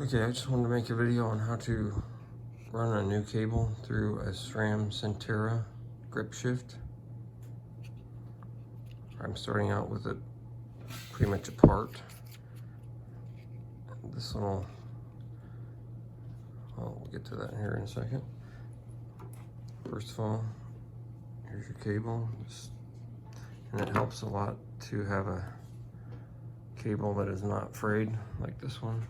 Okay, I just wanted to make a video on how to run a new cable through a SRAM Centera Grip Shift. I'm starting out with it pretty much apart. This little, we'll get to that here in a second. First of all, here's your cable, and it helps a lot to have a cable that is not frayed like this one.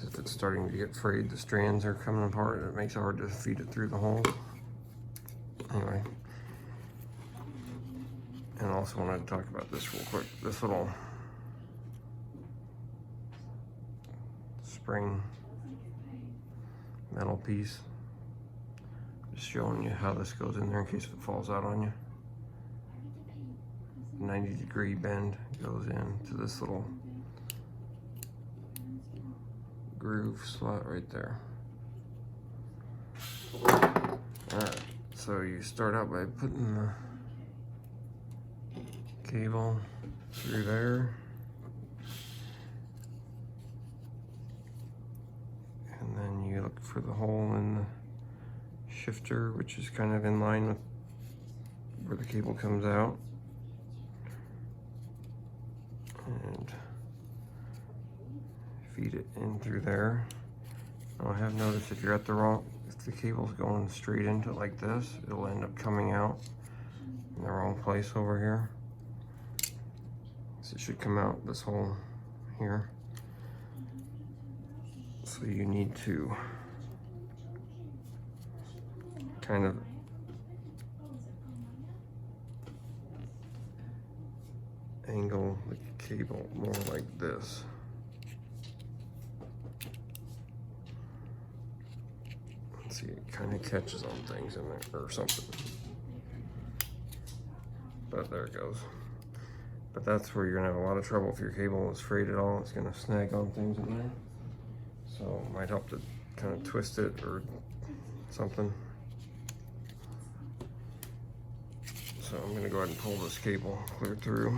If it's starting to get frayed, the strands are coming apart, and it makes it hard to feed it through the hole. Anyway, and I also wanted to talk about this real quick. This little spring metal piece, just showing you how this goes in there in case it falls out on you. 90-degree bend goes into this little groove slot right there. Alright, so you start out by putting the cable through there, and then you look for the hole in the shifter, which is kind of in line with where the cable comes out, and feed it in through there. Now, I have noticed if you're at if the cable's going straight into it like this, it'll end up coming out in the wrong place over here. So it should come out this hole here. So you need to kind of angle the cable more like this. See, it kind of catches on things in there or something. But there it goes. But that's where you're gonna have a lot of trouble if your cable is frayed at all. It's gonna snag on things in there. So it might help to kind of twist it or something. So I'm gonna go ahead and pull this cable clear through.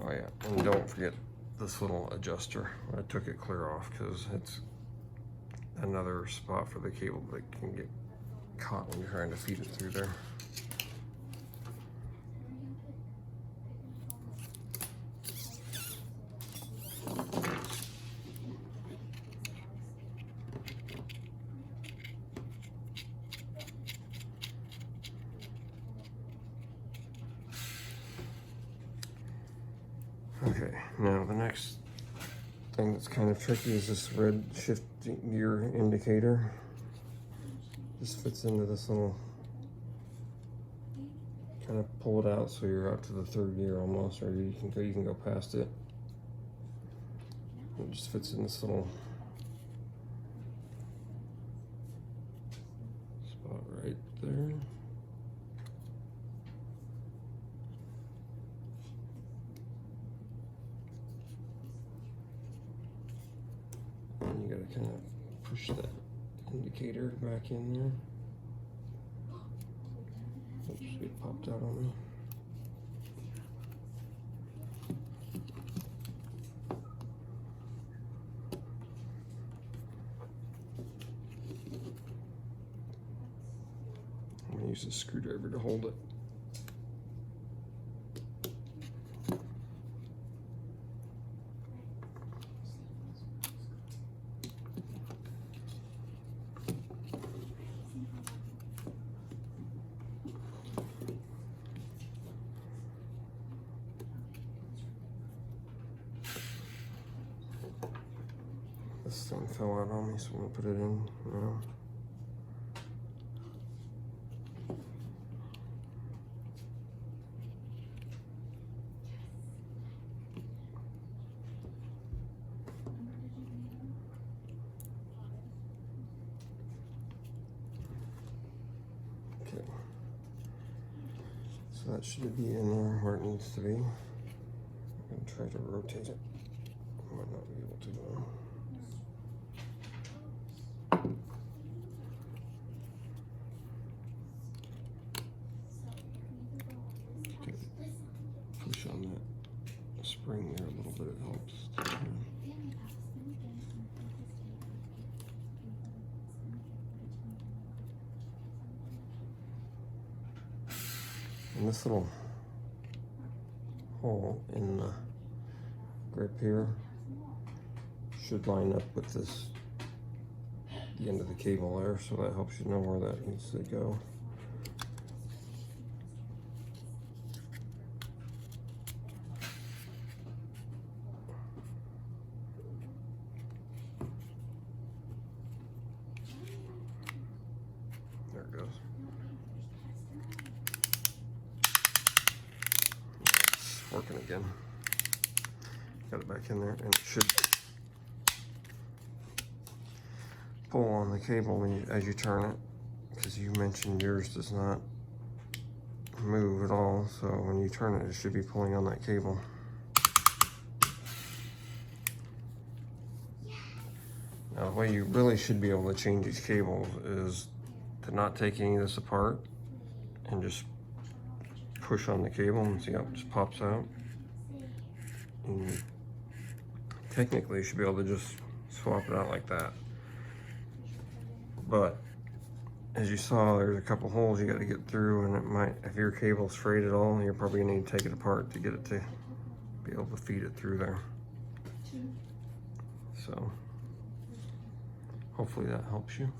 Oh yeah, and don't forget this little adjuster. I took it clear off because it's another spot for the cable that can get caught when you're trying to feed it through there. Okay, now the next thing that's kind of tricky is this red shift gear indicator. This fits into this little, kind of pull it out so you're out to the third gear almost, or you can go past it. It just fits in this little spot right there. And you gotta kind of push that indicator back in there. Oops, it popped out on me. I'm gonna use a screwdriver to hold it. This thing fell out on me, so I'm gonna put it in now. Okay. So that should be in there where it needs to be. I'm gonna try to rotate it. I might not be able to though. And this little hole in the grip here should line up with this, the end of the cable there, so that helps you know where that needs to go. There it goes. It's working again. Got it back in there, and it should pull on the cable when you, as you turn it, because you mentioned yours does not move at all, so when you turn it, it should be pulling on that cable. Now, the way you really should be able to change these cables is to not take any of this apart and just push on the cable and see how it just pops out. And technically, you should be able to just swap it out like that. But as you saw, there's a couple holes you got to get through, and it might, if your cable's frayed at all, you're probably gonna need to take it apart to get it to be able to feed it through there. So hopefully that helps you.